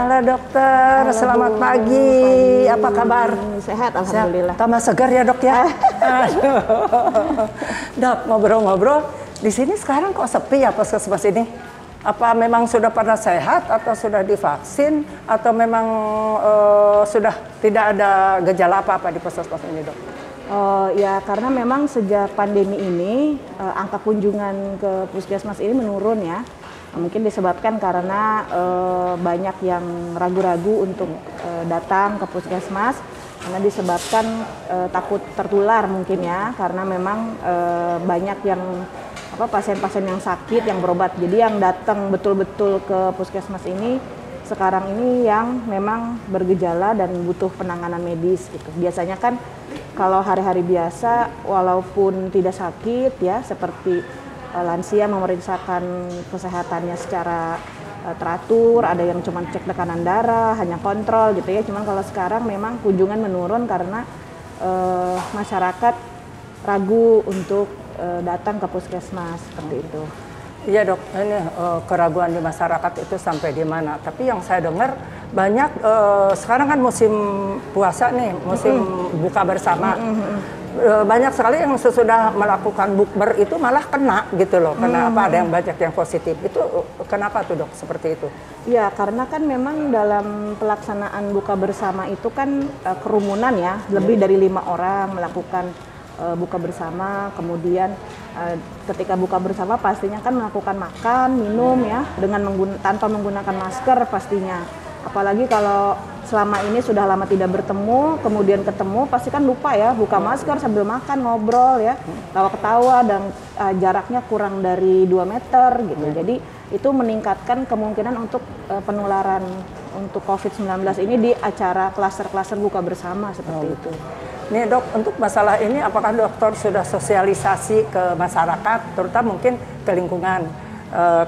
Halo dokter, Halo, selamat Bu. pagi. Pagi. Apa kabar? Sehat, alhamdulillah. Tambah segar ya dok ya. Aduh. Dok, ngobrol-ngobrol. Di sini sekarang kok sepi ya puskesmas ini? Apa memang sudah pada sehat atau sudah divaksin atau memang sudah tidak ada gejala apa-apa di puskesmas ini dok? Ya karena memang sejak pandemi ini angka kunjungan ke puskesmas ini menurun ya. Mungkin disebabkan karena banyak yang ragu-ragu untuk datang ke puskesmas karena disebabkan takut tertular mungkin ya, karena memang banyak yang pasien-pasien yang sakit yang berobat. Jadi yang datang betul-betul ke puskesmas ini sekarang ini yang memang bergejala dan butuh penanganan medis gitu. Biasanya kan kalau hari-hari biasa walaupun tidak sakit ya, seperti lansia memeriksakan kesehatannya secara teratur, ada yang cuma cek tekanan darah, hanya kontrol gitu ya. Cuman kalau sekarang memang kunjungan menurun karena masyarakat ragu untuk datang ke puskesmas seperti itu. Iya dok, ini keraguan di masyarakat itu sampai di mana? Tapi yang saya dengar banyak sekarang kan musim puasa nih, musim buka bersama. Banyak sekali yang sesudah melakukan bukber itu malah kena gitu loh. Kenapa ada yang banyak yang positif? Itu kenapa tuh dok seperti itu? Ya karena kan memang dalam pelaksanaan buka bersama itu kan kerumunan ya, lebih dari 5 orang melakukan buka bersama. Kemudian ketika buka bersama pastinya kan melakukan makan, minum ya, dengan tanpa menggunakan masker pastinya. Apalagi kalau selama ini sudah lama tidak bertemu, kemudian ketemu, pasti kan lupa ya, buka masker sambil makan, ngobrol ya, tawa-ketawa, dan jaraknya kurang dari 2 meter gitu. Jadi itu meningkatkan kemungkinan untuk penularan untuk COVID-19 ini di acara klaster-klaster buka bersama seperti itu. Nih dok, untuk masalah ini apakah dokter sudah sosialisasi ke masyarakat, terutama mungkin ke lingkungan?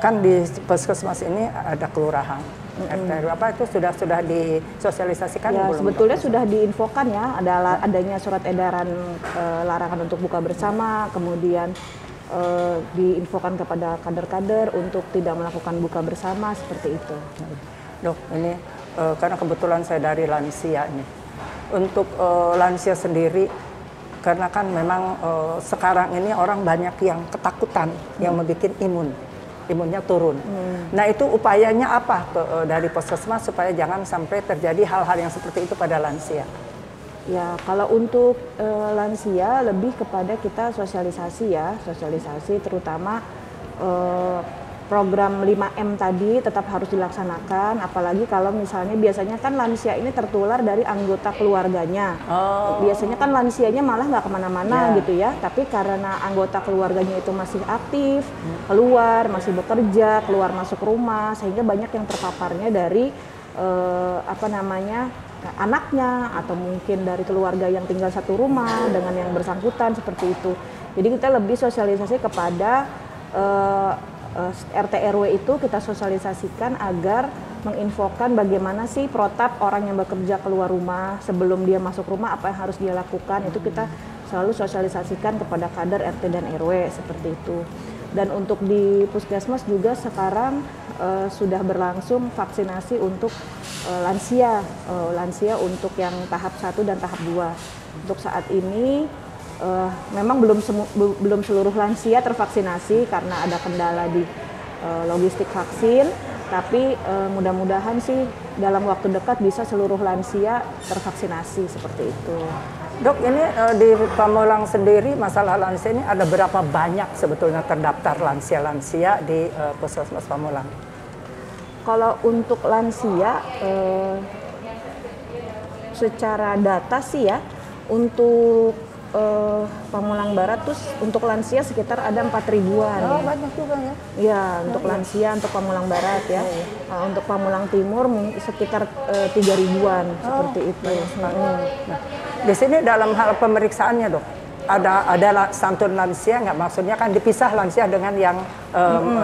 Kan di puskesmas ini ada kelurahan. RT apa itu sudah disosialisasikan ya, belum? Sebetulnya sudah diinfokan ya, adanya surat edaran larangan untuk buka bersama, kemudian diinfokan kepada kader-kader untuk tidak melakukan buka bersama seperti itu. Dok, ini karena kebetulan saya dari lansia ini. Untuk lansia sendiri, karena kan memang sekarang ini orang banyak yang ketakutan, yang membuat imunnya turun. Nah itu upayanya apa dari puskesmas supaya jangan sampai terjadi hal-hal yang seperti itu pada lansia? Ya kalau untuk lansia lebih kepada kita sosialisasi ya, sosialisasi terutama program 5M tadi tetap harus dilaksanakan, apalagi kalau misalnya biasanya kan lansia ini tertular dari anggota keluarganya. Biasanya kan lansianya malah nggak kemana-mana gitu ya, tapi karena anggota keluarganya itu masih aktif, keluar, masih bekerja, keluar masuk rumah, sehingga banyak yang terpaparnya dari anaknya atau mungkin dari keluarga yang tinggal satu rumah dengan yang bersangkutan seperti itu. Jadi kita lebih sosialisasi kepada RT RW itu kita sosialisasikan agar menginfokan bagaimana sih protap orang yang bekerja keluar rumah, sebelum dia masuk rumah apa yang harus dia lakukan. Itu kita selalu sosialisasikan kepada kader RT dan RW seperti itu. Dan untuk di puskesmas juga sekarang sudah berlangsung vaksinasi untuk lansia untuk yang tahap 1 dan tahap 2. Untuk saat ini memang belum seluruh lansia tervaksinasi karena ada kendala di logistik vaksin, tapi mudah-mudahan sih dalam waktu dekat bisa seluruh lansia tervaksinasi seperti itu. Dok, ini di Pamulang sendiri masalah lansia ini ada berapa banyak sebetulnya terdaftar lansia-lansia di puskesmas Pamulang? Kalau untuk lansia secara data sih ya, untuk Pamulang Barat terus untuk lansia sekitar ada 4.000-an. Oh, banyak juga ya? Ya, untuk lansia untuk Pamulang Barat ya. Untuk Pamulang Timur sekitar 3.000-an seperti itu. Nah, di sini dalam hal pemeriksaannya dok, ada santun lansia nggak? Maksudnya kan dipisah lansia dengan yang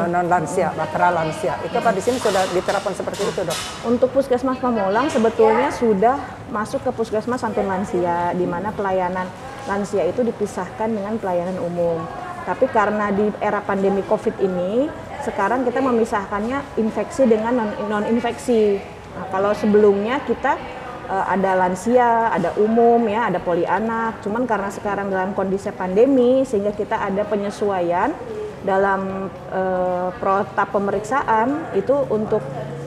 non lansia, batra lansia. Itu apa di sini sudah diterapkan seperti itu dok? Untuk puskesmas Pamulang sebetulnya sudah masuk ke puskesmas santun lansia, di mana pelayanan lansia itu dipisahkan dengan pelayanan umum. Tapi karena di era pandemi COVID ini, sekarang kita memisahkannya infeksi dengan non-infeksi. Nah, kalau sebelumnya kita ada lansia, ada umum ya, ada poli anak. Cuman karena sekarang dalam kondisi pandemi sehingga kita ada penyesuaian dalam protap pemeriksaan itu untuk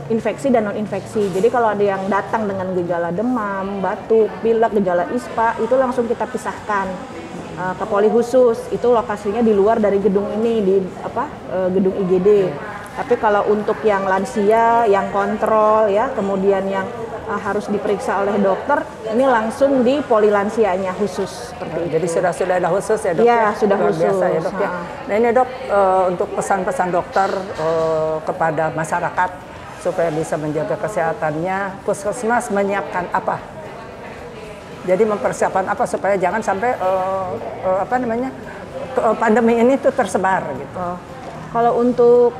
infeksi dan non infeksi. Jadi kalau ada yang datang dengan gejala demam, batuk, pilek, gejala ISPA itu langsung kita pisahkan ke poli khusus. Itu lokasinya di luar dari gedung ini di gedung IGD. Tapi kalau untuk yang lansia, yang kontrol ya, kemudian yang harus diperiksa oleh dokter, ini langsung di poli lansianya khusus seperti itu. Jadi sudah ada khusus ya dok? Ya, sudah khusus. Biasa ya dok ya. Nah ini dok, untuk pesan-pesan dokter kepada masyarakat supaya bisa menjaga kesehatannya, Puskesmas menyiapkan apa? Jadi mempersiapkan apa supaya jangan sampai pandemi ini tuh tersebar gitu. Kalau untuk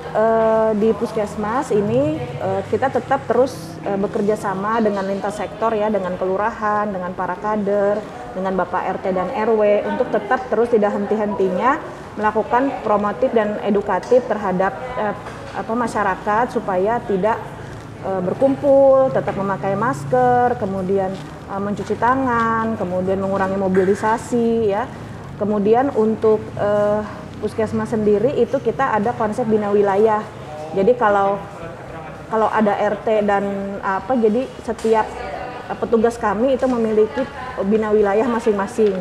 di Puskesmas ini kita tetap terus bekerja sama dengan lintas sektor ya, dengan kelurahan, dengan para kader, dengan Bapak RT dan RW untuk tetap terus tidak henti-hentinya melakukan promotif dan edukatif terhadap masyarakat supaya tidak berkumpul, tetap memakai masker, kemudian mencuci tangan, kemudian mengurangi mobilisasi ya. Kemudian untuk Puskesmas sendiri itu kita ada konsep bina wilayah. Jadi kalau ada RT dan jadi setiap petugas kami itu memiliki bina wilayah masing-masing.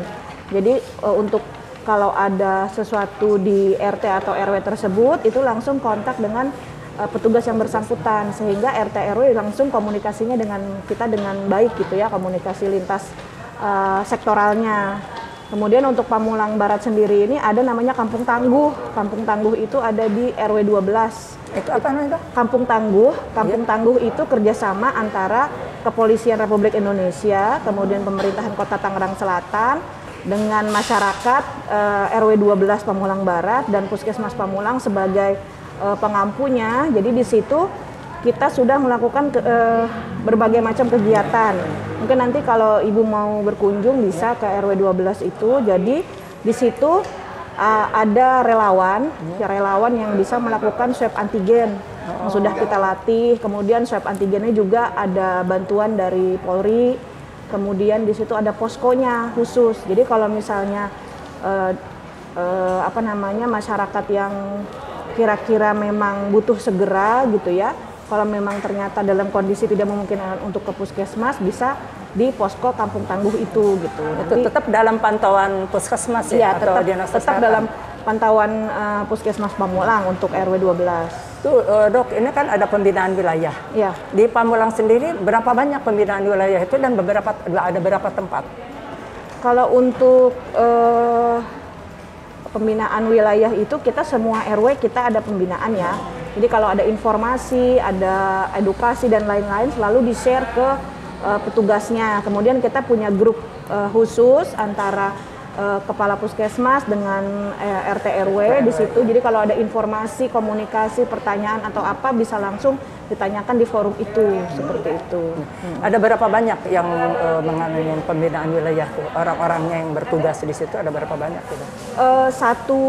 Jadi untuk kalau ada sesuatu di RT atau RW tersebut itu langsung kontak dengan petugas yang bersangkutan sehingga RT RW langsung komunikasinya dengan kita dengan baik gitu ya, komunikasi lintas sektoralnya. Kemudian untuk Pamulang Barat sendiri ini ada namanya Kampung Tangguh. Kampung Tangguh itu ada di RW 12. Itu apa namanya? Kampung Tangguh. Kampung Tangguh itu kerjasama antara Kepolisian Republik Indonesia, kemudian Pemerintahan Kota Tangerang Selatan, dengan masyarakat RW 12 Pamulang Barat dan Puskesmas Pamulang sebagai pengampunya. Jadi di situ kita sudah melakukan berbagai macam kegiatan. Mungkin nanti kalau Ibu mau berkunjung bisa ke RW 12 itu. Jadi di situ ada relawan yang bisa melakukan swab antigen yang sudah kita latih. Kemudian swab antigennya juga ada bantuan dari Polri. Kemudian di situ ada poskonya khusus. Jadi kalau misalnya masyarakat yang kira-kira memang butuh segera gitu ya. Kalau memang ternyata dalam kondisi tidak memungkinkan untuk ke Puskesmas, bisa di posko Kampung Tangguh itu gitu. Itu tetap dalam pantauan Puskesmas ya? Iya, tetap dalam pantauan Puskesmas Pamulang untuk RW 12. Tuh dok, ini kan ada pembinaan wilayah. Iya. Di Pamulang sendiri berapa banyak pembinaan wilayah itu dan ada berapa tempat? Kalau untuk pembinaan wilayah itu kita semua RW kita ada pembinaan ya. Jadi kalau ada informasi, ada edukasi dan lain-lain selalu di-share ke petugasnya. Kemudian kita punya grup khusus antara kepala Puskesmas dengan RT RW di situ. Jadi kalau ada informasi, komunikasi, pertanyaan atau apa bisa langsung ditanyakan di forum itu, seperti itu. Ada berapa banyak yang mengalami pembinaan wilayah tuh? Orang-orangnya yang bertugas di situ ada berapa banyak tuh? Satu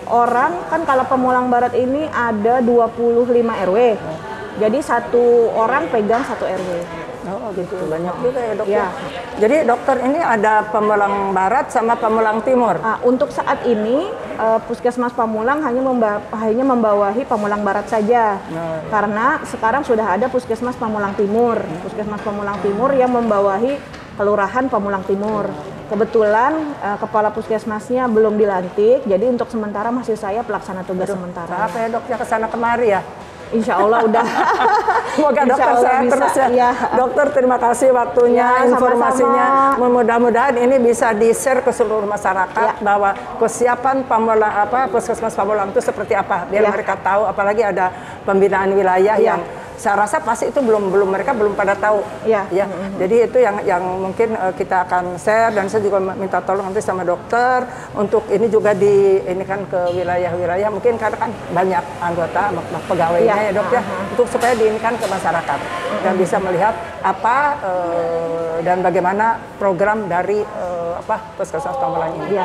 orang kan kalau Pamulang Barat ini ada 25 RW. Jadi satu orang pegang satu RW. Oh gitu, banyak juga ya dok. Ya. Jadi dokter ini ada Pamulang Barat sama Pamulang Timur. Untuk saat ini Puskesmas Pamulang hanya membawahi Pamulang Barat saja. Karena sekarang sudah ada Puskesmas Pamulang Timur. Puskesmas Pamulang Timur yang membawahi Kelurahan Pamulang Timur. Kebetulan kepala puskesmasnya belum dilantik, jadi untuk sementara masih saya pelaksana tugas sementara. Apa ya dok ya kesana kemari ya? Insya Allah udah. Semoga dokter sehat terus ya. Ya. Dokter terima kasih waktunya, informasinya. Mudah-mudahan ini bisa di-share ke seluruh masyarakat bahwa kesiapan Puskesmas Pamulang itu seperti apa, biar mereka tahu. Apalagi ada pembinaan wilayah yang saya rasa pasti itu mereka belum pada tahu. Ya. Jadi itu yang mungkin kita akan share, dan saya juga minta tolong nanti sama dokter untuk ini juga ini kan ke wilayah-wilayah, mungkin karena kan banyak anggota pegawainya ya dok ya, untuk supaya diinkan ke masyarakat dan bisa melihat apa dan bagaimana program dari Puskesmas Pamulang ini.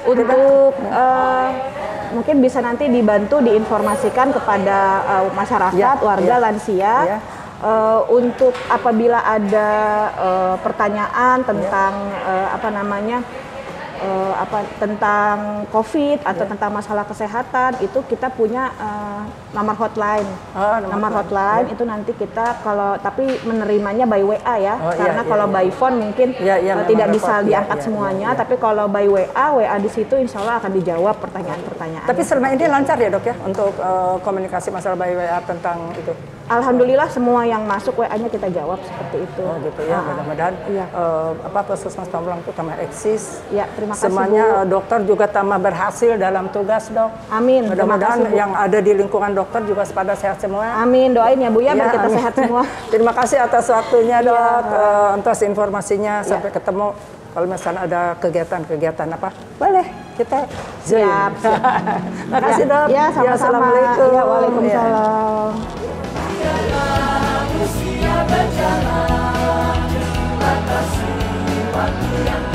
Untuk mungkin bisa nanti dibantu diinformasikan kepada masyarakat, warga, lansia. Untuk apabila ada pertanyaan tentang tentang COVID atau tentang masalah kesehatan, itu kita punya nomor hotline. Nomor hotline itu nanti kita tapi menerimanya by WA ya, karena kalau by phone mungkin tidak bisa diangkat semuanya. Tapi kalau by WA di situ insya Allah akan dijawab pertanyaan-pertanyaan. Tapi selama ini lancar ya dok ya untuk komunikasi masalah by WA tentang itu? Alhamdulillah semua yang masuk WA-nya kita jawab seperti itu. Oh gitu ya, mudah-mudahan Puskesmas Tombolong itu tambah eksis. Ya, terima kasih semuanya Bu. dokter juga tambah berhasil dalam tugas dok. Amin. Mudah-mudahan yang ada di lingkungan dokter juga pada sehat semua. Amin, doain ya Bu ya, biar kita sehat semua. Terima kasih atas waktunya dok, atas informasinya. Sampai ketemu. Kalau misalnya ada kegiatan-kegiatan apa, boleh kita join. Siap. Terima kasih dok. Ya, sama-sama. Assalamualaikum. Ya, waalaikumsalam. Usia berjalan, batasi waktu yang